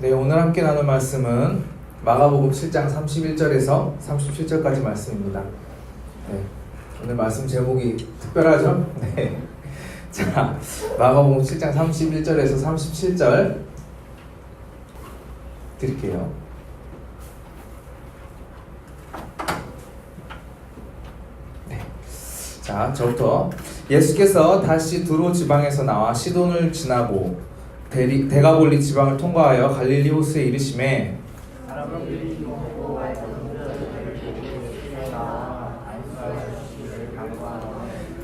네, 오늘 함께 나눌 말씀은 마가복음 7장 31절에서 37절까지 말씀입니다. 네, 오늘 말씀 제목이 특별하죠? 네. 자, 마가복음 7장 31절에서 37절 드릴게요. 네. 자, 저부터. 예수께서 다시 두로 지방에서 나와 시돈을 지나고 데가볼리 지방을 통과하여 갈릴리 호수에 이르시매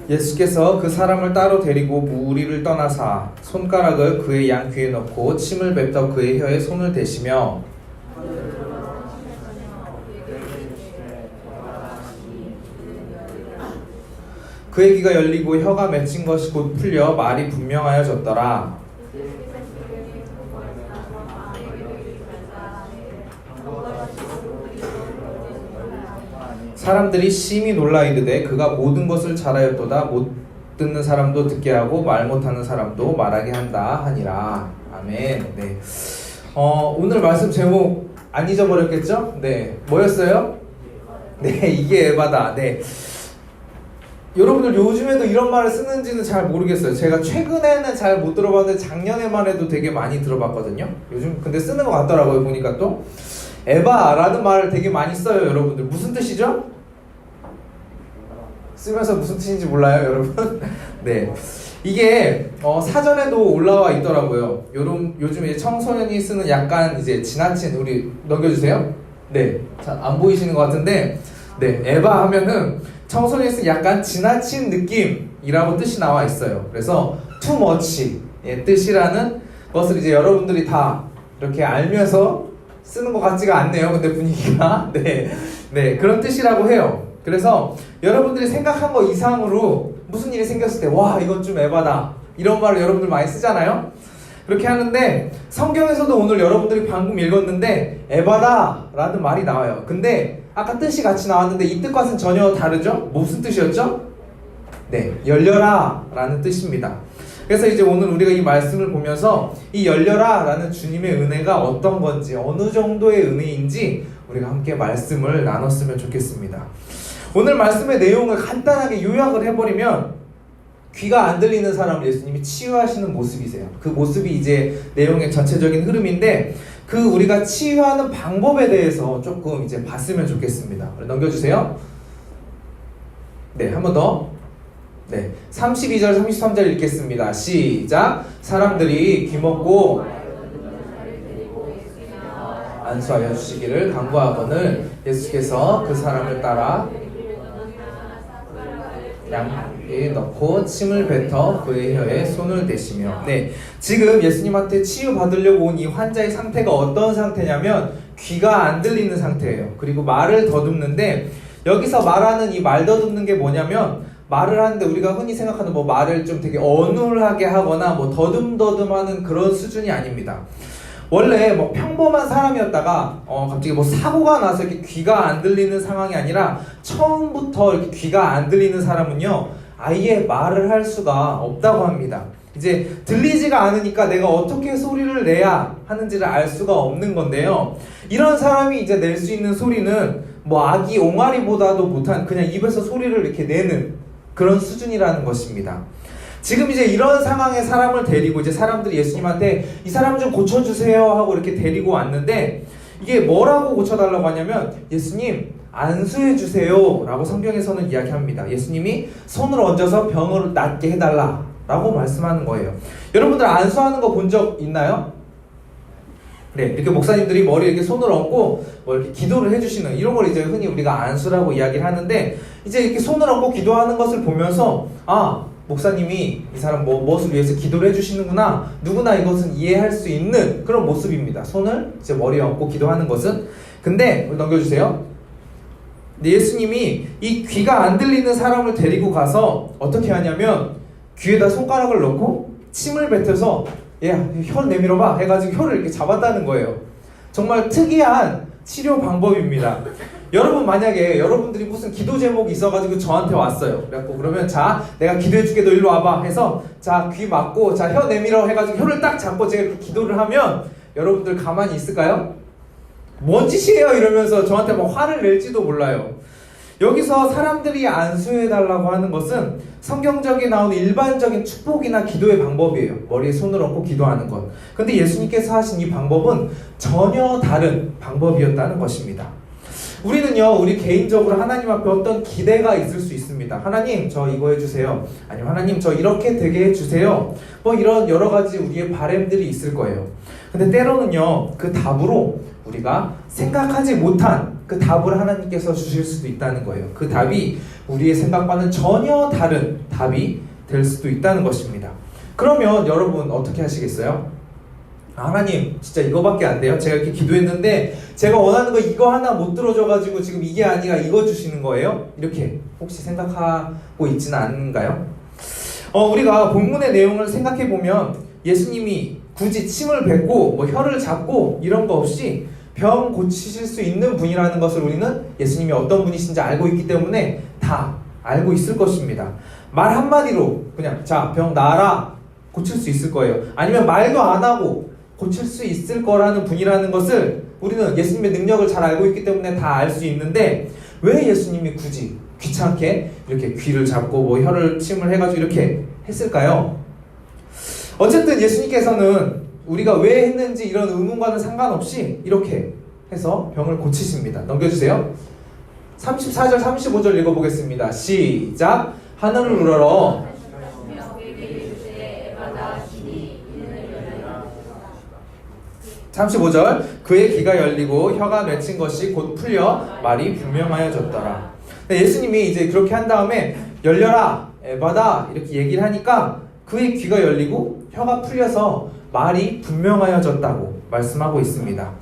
예수께서 그 사람을 따로 데리고 무리를 떠나사 손가락을 그의 양 귀에 넣고 침을 뱉어 그의 혀에 손을 대시며 그의 귀가 열리고 혀가 맺힌 것이 곧 풀려 말이 분명하여졌더라. 사람들이 심히 놀라 이르되 그가 모든 것을 잘하였도다. 못 듣는 사람도 듣게 하고 말 못하는 사람도 말하게 한다 하니라. 아멘. 네. 오늘 말씀 제목 안 잊어버렸겠죠? 네. 뭐였어요? 네, 이게 에바다. 네. 여러분들 요즘에도 이런 말을 쓰는지는 잘 모르겠어요. 제가 최근에는 잘 못 들어봤는데 작년에만 해도 되게 많이 들어봤거든요. 요즘 근데 쓰는 것 같더라고요. 보니까 또 에바라는 말을 되게 많이 써요. 여러분들 무슨 뜻이죠? 쓰면서 무슨 뜻인지 몰라요, 여러분? 네, 이게 사전에도 올라와 있더라고요. 요즘 이제 청소년이 쓰는 약간 이제 지나친, 우리 넘겨주세요. 네, 자, 안 보이시는 것 같은데, 네, 에바 하면은 청소년이 쓰는 약간 지나친 느낌이라고 뜻이 나와 있어요. 그래서 too much 의 뜻이라는 것을 이제 여러분들이 다 이렇게 알면서 쓰는 것 같지가 않네요. 근데 분위기가 네, 그런 뜻이라고 해요. 그래서 여러분들이 생각한 거 이상으로 무슨 일이 생겼을 때 와, 이건 좀 에바다, 이런 말을 여러분들 많이 쓰잖아요. 그렇게 하는데 성경에서도 오늘 여러분들이 방금 읽었는데 에바다 라는 말이 나와요. 근데 아까 뜻이 같이 나왔는데 이 뜻과는 전혀 다르죠? 무슨 뜻이었죠? 네, 열려라 라는 뜻입니다. 그래서 이제 오늘 우리가 이 말씀을 보면서 이 열려라 라는 주님의 은혜가 어떤 건지, 어느 정도의 은혜인지 우리가 함께 말씀을 나눴으면 좋겠습니다. 오늘 말씀의 내용을 간단하게 요약을 해버리면 귀가 안 들리는 사람을 예수님이 치유하시는 모습이세요. 그 모습이 이제 내용의 전체적인 흐름인데 그 우리가 치유하는 방법에 대해서 조금 이제 봤으면 좋겠습니다. 넘겨주세요. 네, 한 번 더. 네, 32절 33절 읽겠습니다. 시작. 사람들이 귀먹고 안수하여 주시기를 간구하거늘 예수께서 그 사람을 따라 양에 넣고 침을 뱉어 그의 혀에 손을 대시며. 네, 지금 예수님한테 치유받으려고 온 이 환자의 상태가 어떤 상태냐면 귀가 안 들리는 상태예요. 그리고 말을 더듬는데 여기서 말하는 이 말 더듬는 게 뭐냐면 말을 하는데 우리가 흔히 생각하는 뭐 말을 좀 되게 어눌하게 하거나 뭐 더듬더듬하는 그런 수준이 아닙니다. 원래 뭐 평범한 사람이었다가 갑자기 뭐 사고가 나서 이렇게 귀가 안 들리는 상황이 아니라 처음부터 이렇게 귀가 안 들리는 사람은요 아예 말을 할 수가 없다고 합니다. 이제 들리지가 않으니까 내가 어떻게 소리를 내야 하는지를 알 수가 없는 건데요. 이런 사람이 이제 낼 수 있는 소리는 뭐 아기 옹알이보다도 못한 그냥 입에서 소리를 이렇게 내는 그런 수준이라는 것입니다. 지금 이제 이런 상황에 사람을 데리고 이제 사람들이 예수님한테 이 사람 좀 고쳐주세요 하고 이렇게 데리고 왔는데 이게 뭐라고 고쳐달라고 하냐면 예수님 안수해주세요 라고 성경에서는 이야기합니다. 예수님이 손을 얹어서 병을 낫게 해달라 라고 말씀하는 거예요. 여러분들 안수하는 거 본 적 있나요? 네, 이렇게 목사님들이 머리에 이렇게 손을 얹고 뭐 이렇게 기도를 해주시는 이런 걸 이제 흔히 우리가 안수라고 이야기를 하는데 이제 이렇게 손을 얹고 기도하는 것을 보면서 아, 목사님이 이 사람 무엇을 위해서 기도를 해주시는구나, 누구나 이것은 이해할 수 있는 그런 모습입니다. 손을 이제 머리에 얹고 기도하는 것은. 근데 넘겨주세요. 예수님이 이 귀가 안 들리는 사람을 데리고 가서 어떻게 하냐면 귀에다 손가락을 넣고 침을 뱉어서 야, 혀 내밀어봐 해가지고 혀를 이렇게 잡았다는 거예요. 정말 특이한 치료 방법입니다. 여러분 만약에 여러분들이 무슨 기도 제목이 있어가지고 저한테 왔어요. 그래갖고 그러면 자 내가 기도해줄게 너 일로 와봐 해서 자 귀 막고 자 혀 내밀어 해가지고 혀를 딱 잡고 제가 이렇게 기도를 하면 여러분들 가만히 있을까요? 뭔 짓이에요? 이러면서 저한테 막 화를 낼지도 몰라요. 여기서 사람들이 안수해달라고 하는 것은 성경적에 나오는 일반적인 축복이나 기도의 방법이에요. 머리에 손을 얹고 기도하는 것. 근데 예수님께서 하신 이 방법은 전혀 다른 방법이었다는 것입니다. 우리는요, 우리 개인적으로 하나님 앞에 어떤 기대가 있을 수 있습니다. 하나님, 저 이거 해주세요. 아니면 하나님, 저 이렇게 되게 해주세요. 뭐 이런 여러 가지 우리의 바람들이 있을 거예요. 근데 때로는요, 그 답으로 우리가 생각하지 못한 그 답을 하나님께서 주실 수도 있다는 거예요. 그 답이 우리의 생각과는 전혀 다른 답이 될 수도 있다는 것입니다. 그러면 여러분 어떻게 하시겠어요? 하나님, 진짜 이거밖에 안 돼요? 제가 이렇게 기도했는데 제가 원하는 거 이거 하나 못 들어줘가지고 지금 이게 아니라 이거 주시는 거예요? 이렇게 혹시 생각하고 있지는 않은가요? 우리가 본문의 내용을 생각해보면 예수님이 굳이 침을 뱉고 뭐 혀를 잡고 이런 거 없이 병 고치실 수 있는 분이라는 것을 우리는 예수님이 어떤 분이신지 알고 있기 때문에 다 알고 있을 것입니다. 말 한마디로 그냥 자, 병 나아라 고칠 수 있을 거예요. 아니면 말도 안 하고 고칠 수 있을 거라는 분이라는 것을 우리는 예수님의 능력을 잘 알고 있기 때문에 다 알 수 있는데 왜 예수님이 굳이 귀찮게 이렇게 귀를 잡고 뭐 혀를 침을 해가지고 이렇게 했을까요? 어쨌든 예수님께서는 우리가 왜 했는지 이런 의문과는 상관없이 이렇게 해서 병을 고치십니다. 넘겨주세요. 34절 35절 읽어보겠습니다. 시작. 하늘을 우러러 35절 그의 귀가 열리고 혀가 맺힌 것이 곧 풀려 말이 분명하여졌더라. 예수님이 이제 그렇게 한 다음에 열려라 에바다 이렇게 얘기를 하니까 그의 귀가 열리고 혀가 풀려서 말이 분명하여졌다고 말씀하고 있습니다.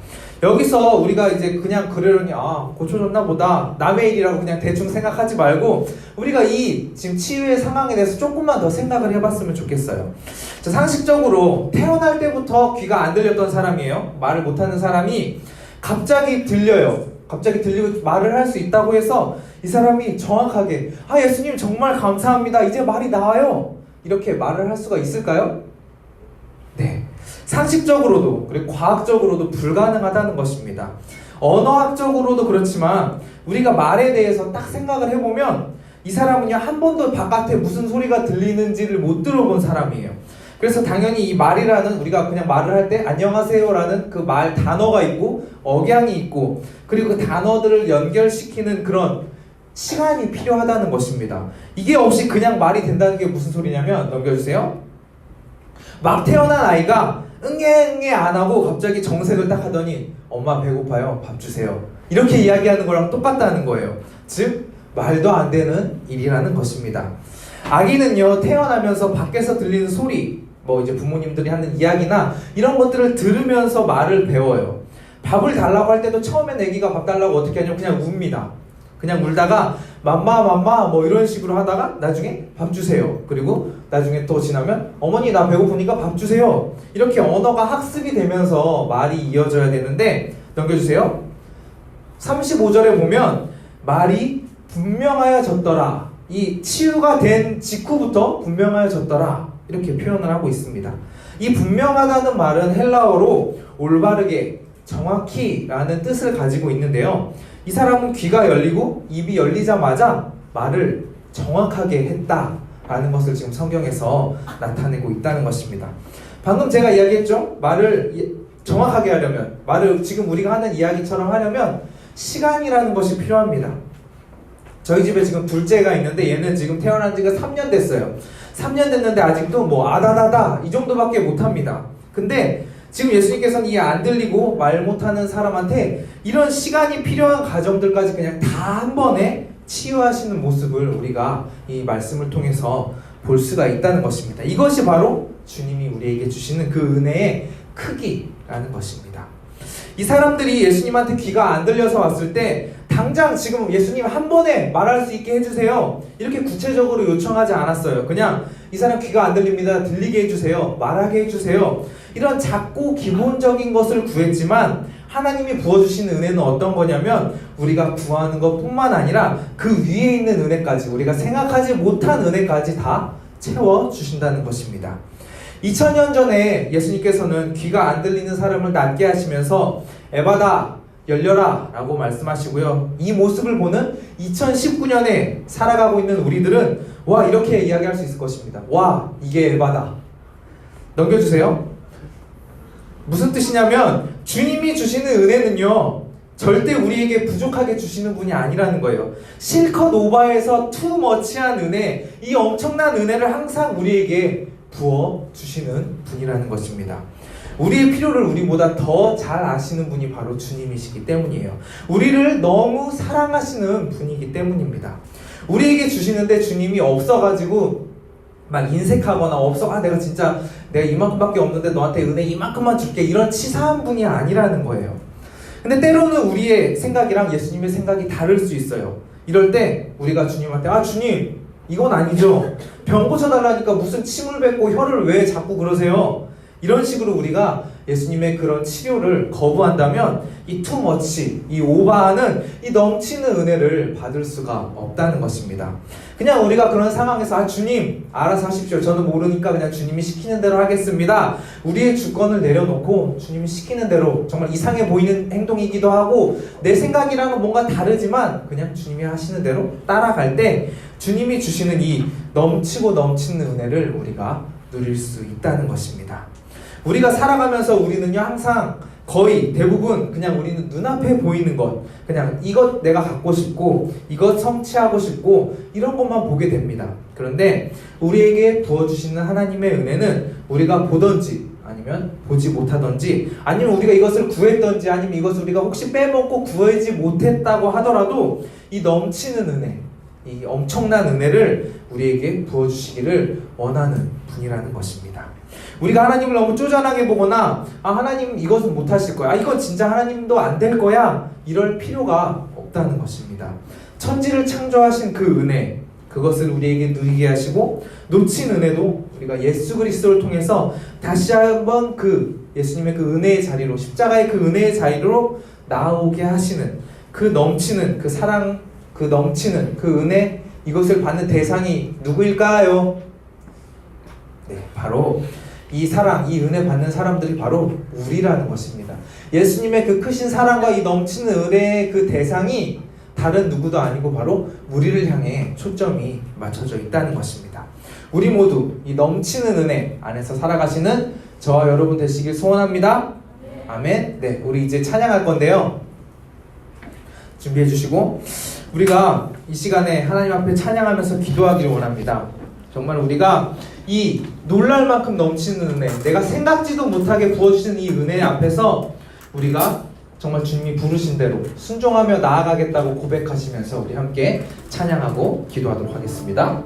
여기서 우리가 이제 그냥 그러려니 고쳐졌나 보다 남의 일이라고 그냥 대충 생각하지 말고 우리가 이 지금 치유의 상황에 대해서 조금만 더 생각을 해봤으면 좋겠어요. 자, 상식적으로 태어날 때부터 귀가 안 들렸던 사람이에요. 말을 못하는 사람이 갑자기 들려요. 갑자기 들리고 말을 할 수 있다고 해서 이 사람이 정확하게 예수님 정말 감사합니다. 이제 말이 나와요. 이렇게 말을 할 수가 있을까요? 네. 상식적으로도 그리고 과학적으로도 불가능하다는 것입니다. 언어학적으로도 그렇지만 우리가 말에 대해서 딱 생각을 해보면 이 사람은요 한 번도 바깥에 무슨 소리가 들리는지를 못 들어본 사람이에요. 그래서 당연히 이 말이라는 우리가 그냥 말을 할 때 안녕하세요라는 그 말 단어가 있고 억양이 있고 그리고 그 단어들을 연결시키는 그런 시간이 필요하다는 것입니다. 이게 없이 그냥 말이 된다는 게 무슨 소리냐면 넘겨주세요. 막 태어난 아이가 응애 안 하고 갑자기 정색을 딱 하더니 엄마 배고파요 밥 주세요 이렇게 이야기하는 거랑 똑같다는 거예요. 즉 말도 안 되는 일이라는 것입니다. 아기는요 태어나면서 밖에서 들리는 소리 뭐 이제 부모님들이 하는 이야기나 이런 것들을 들으면서 말을 배워요. 밥을 달라고 할 때도 처음엔 아기가 밥 달라고 어떻게 하냐면 그냥 웁니다. 그냥 울다가 맘마 뭐 이런 식으로 하다가 나중에 밥 주세요. 그리고 나중에 또 지나면 어머니 나 배고프니까 밥 주세요. 이렇게 언어가 학습이 되면서 말이 이어져야 되는데 넘겨주세요. 35절에 보면 말이 분명하여졌더라. 이 치유가 된 직후부터 분명하여졌더라. 이렇게 표현을 하고 있습니다. 이 분명하다는 말은 헬라어로 올바르게 정확히 라는 뜻을 가지고 있는데요. 이 사람은 귀가 열리고 입이 열리자마자 말을 정확하게 했다라는 것을 지금 성경에서 나타내고 있다는 것입니다. 방금 제가 이야기했죠? 말을 정확하게 하려면 말을 지금 우리가 하는 이야기처럼 하려면 시간이라는 것이 필요합니다. 저희 집에 지금 둘째가 있는데 얘는 지금 태어난 지가 3년 됐어요. 3년 됐는데 아직도 뭐 아다다다 이 정도밖에 못합니다. 근데 지금 예수님께서는 이 안 들리고 말 못하는 사람한테 이런 시간이 필요한 과정들까지 그냥 다 한 번에 치유하시는 모습을 우리가 이 말씀을 통해서 볼 수가 있다는 것입니다. 이것이 바로 주님이 우리에게 주시는 그 은혜의 크기라는 것입니다. 이 사람들이 예수님한테 귀가 안 들려서 왔을 때 당장 지금 예수님 한 번에 말할 수 있게 해주세요 이렇게 구체적으로 요청하지 않았어요. 그냥 이 사람 귀가 안 들립니다. 들리게 해주세요. 말하게 해주세요. 이런 작고 기본적인 것을 구했지만 하나님이 부어주시는 은혜는 어떤 거냐면 우리가 구하는 것뿐만 아니라 그 위에 있는 은혜까지 우리가 생각하지 못한 은혜까지 다 채워주신다는 것입니다. 2000년 전에 예수님께서는 귀가 안 들리는 사람을 낫게 하시면서 에바다 열려라 라고 말씀하시고요. 이 모습을 보는 2019년에 살아가고 있는 우리들은 와, 이렇게 이야기할 수 있을 것입니다. 와, 이게 에바다. 넘겨주세요. 무슨 뜻이냐면 주님이 주시는 은혜는요, 절대 우리에게 부족하게 주시는 분이 아니라는 거예요. 실컷 오바해서 투머치한 은혜, 이 엄청난 은혜를 항상 우리에게 부어주시는 분이라는 것입니다. 우리의 필요를 우리보다 더 잘 아시는 분이 바로 주님이시기 때문이에요. 우리를 너무 사랑하시는 분이기 때문입니다. 우리에게 주시는데 주님이 없어가지고 막 인색하거나 내가 진짜 내가 이만큼밖에 없는데 너한테 은혜 이만큼만 줄게, 이런 치사한 분이 아니라는 거예요. 근데 때로는 우리의 생각이랑 예수님의 생각이 다를 수 있어요. 이럴 때 우리가 주님한테 주님 이건 아니죠, 병 고쳐달라니까 무슨 침을 뱉고 혀를 왜 자꾸 그러세요, 이런 식으로 우리가 예수님의 그런 치료를 거부한다면 이 투머치, 이 오바하는 이 넘치는 은혜를 받을 수가 없다는 것입니다. 그냥 우리가 그런 상황에서 주님 알아서 하십시오, 저는 모르니까 그냥 주님이 시키는 대로 하겠습니다, 우리의 주권을 내려놓고 주님이 시키는 대로, 정말 이상해 보이는 행동이기도 하고 내 생각이랑은 뭔가 다르지만 그냥 주님이 하시는 대로 따라갈 때 주님이 주시는 이 넘치고 넘치는 은혜를 우리가 누릴 수 있다는 것입니다. 우리가 살아가면서 우리는요, 항상 거의 대부분 그냥 우리는 눈앞에 보이는 것, 그냥 이것 내가 갖고 싶고 이것 성취하고 싶고 이런 것만 보게 됩니다. 그런데 우리에게 부어주시는 하나님의 은혜는 우리가 보던지 아니면 보지 못하던지, 아니면 우리가 이것을 구했던지, 아니면 이것을 우리가 혹시 빼먹고 구하지 못했다고 하더라도 이 넘치는 은혜, 이 엄청난 은혜를 우리에게 부어주시기를 원하는 분이라는 것입니다. 우리가 하나님을 너무 쪼잔하게 보거나 하나님 이것은 못하실 거야, 이건 진짜 하나님도 안 될 거야, 이럴 필요가 없다는 것입니다. 천지를 창조하신 그 은혜, 그것을 우리에게 누리게 하시고 놓친 은혜도 우리가 예수 그리스도를 통해서 다시 한번 그 예수님의 그 은혜의 자리로, 십자가의 그 은혜의 자리로 나오게 하시는 그 넘치는 그 사랑, 그 넘치는 그 은혜, 이것을 받는 대상이 누구일까요? 네, 바로 이 사랑, 이 은혜 받는 사람들이 바로 우리라는 것입니다. 예수님의 그 크신 사랑과 이 넘치는 은혜의 그 대상이 다른 누구도 아니고 바로 우리를 향해 초점이 맞춰져 있다는 것입니다. 우리 모두 이 넘치는 은혜 안에서 살아가시는 저와 여러분 되시길 소원합니다. 아멘. 네, 우리 이제 찬양할 건데요. 준비해 주시고 우리가 이 시간에 하나님 앞에 찬양하면서 기도하기를 원합니다. 정말 우리가 이 놀랄 만큼 넘치는 은혜, 내가 생각지도 못하게 부어주시는 이 은혜 앞에서 우리가 정말 주님이 부르신 대로 순종하며 나아가겠다고 고백하시면서 우리 함께 찬양하고 기도하도록 하겠습니다.